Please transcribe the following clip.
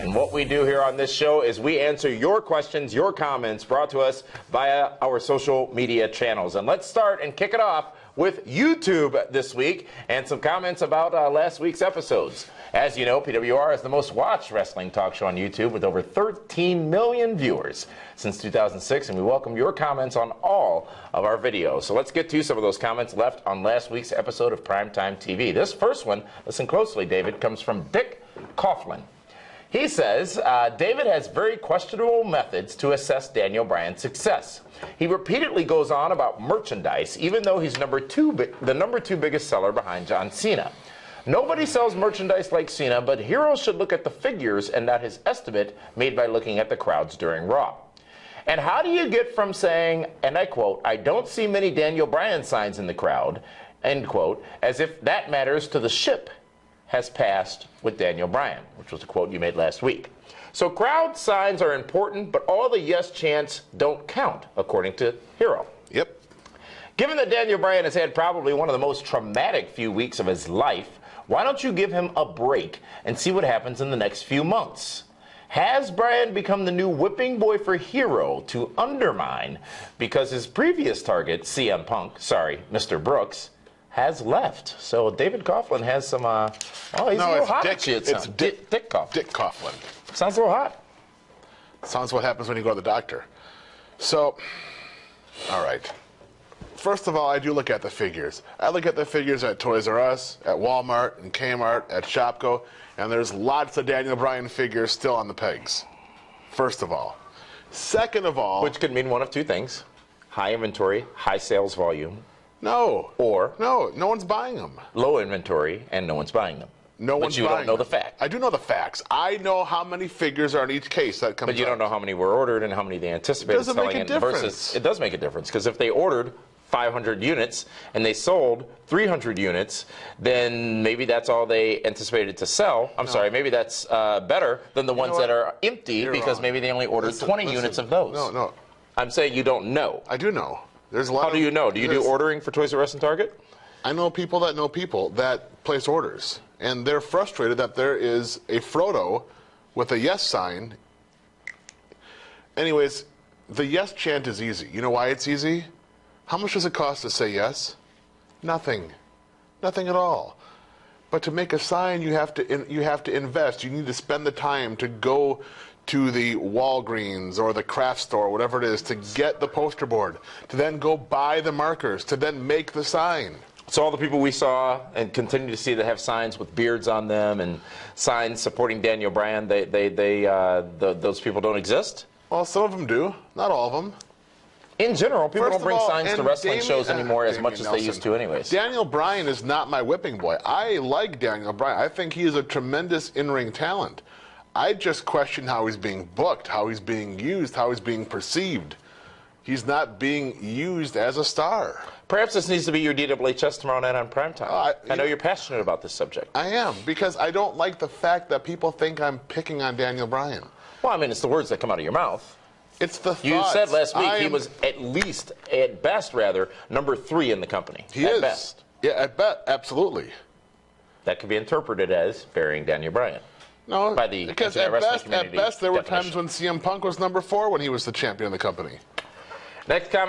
And what we do here on this show is we answer your questions, your comments brought to us via our social media channels. And let's start and kick it off with YouTube this week and some comments about last week's episodes. As you know, PWR is the most watched wrestling talk show on YouTube with over 13 million viewers since 2006, and we welcome your comments on all of our videos. So let's get to some of those comments left on last week's episode of Primetime TV. This first one, listen closely, David, comes from Dick Coughlan. He says, David has very questionable methods to assess Daniel Bryan's success. He repeatedly goes on about merchandise, even though he's the number two biggest seller behind John Cena. Nobody sells merchandise like Cena, but heroes should look at the figures and not his estimate made by looking at the crowds during Raw. And how do you get from saying, and I quote, "I don't see many Daniel Bryan signs in the crowd," end quote, as if that matters to the ship has passed with Daniel Bryan, which was a quote you made last week. So crowd signs are important, but all the yes chants don't count, according to Hero. Yep. Given that Daniel Bryan has had probably one of the most traumatic few weeks of his life, why don't you give him a break and see what happens in the next few months? Has Bryan become the new whipping boy for Hero to undermine because his previous target, CM Punk, Mr. Brooks, has left? So David Coughlan has some, he's a little hot. It's Dick Coughlan. Dick Coughlan. Sounds a little hot. Sounds what happens when you go to the doctor. So, all right. First of all, I do look at the figures. I look at the figures at Toys R Us, at Walmart, and Kmart, at Shopko, and there's lots of Daniel Bryan figures still on the pegs. First of all. Second of all... Which could mean one of two things. High inventory, high sales volume. No. Or... No one's buying them. Low inventory, and no one's buying them. No one's buying them. But you don't know the fact. I do know the facts. I know how many figures are in each case that comes But you don't know how many were ordered and how many they anticipated selling. It doesn't make a difference. Versus, it does make a difference, because if they ordered 500 units and they sold 300 units, then maybe that's all they anticipated to sell. Maybe that's better than the ones that are empty. You're because wrong. Maybe they only ordered 20 units of those. No. I'm saying you don't know. I do know. There's a lot. How do you know? Do you do ordering for Toys R Us and Target? I know people that place orders, and they're frustrated that there is a Frodo with a yes sign. Anyways, the yes chant is easy. You know why it's easy? How much does it cost to say yes? Nothing. Nothing at all. But to make a sign, you have to invest. You need to spend the time to go to the Walgreens or the craft store, whatever it is, to get the poster board, to then go buy the markers, to then make the sign. So all the people we saw and continue to see that have signs with beards on them and signs supporting Daniel Bryan, those people don't exist? Well, some of them do. Not all of them. In general, people don't bring signs to wrestling shows anymore as much as they used to anyways. Daniel Bryan is not my whipping boy. I like Daniel Bryan. I think he is a tremendous in-ring talent. I just question how he's being booked, how he's being used, how he's being perceived. He's not being used as a star. Perhaps this needs to be your DWHS tomorrow night on Primetime. I know you're passionate about this subject. I am, because I don't like the fact that people think I'm picking on Daniel Bryan. Well, I mean, it's the words that come out of your mouth. It's the thoughts. You said last week he was at best, number 3 in the company. He is. At best. Yeah, at best, absolutely. That could be interpreted as burying Daniel Bryan. No, by the because at best there were times when CM Punk was number 4 when he was the champion of the company. Next comment.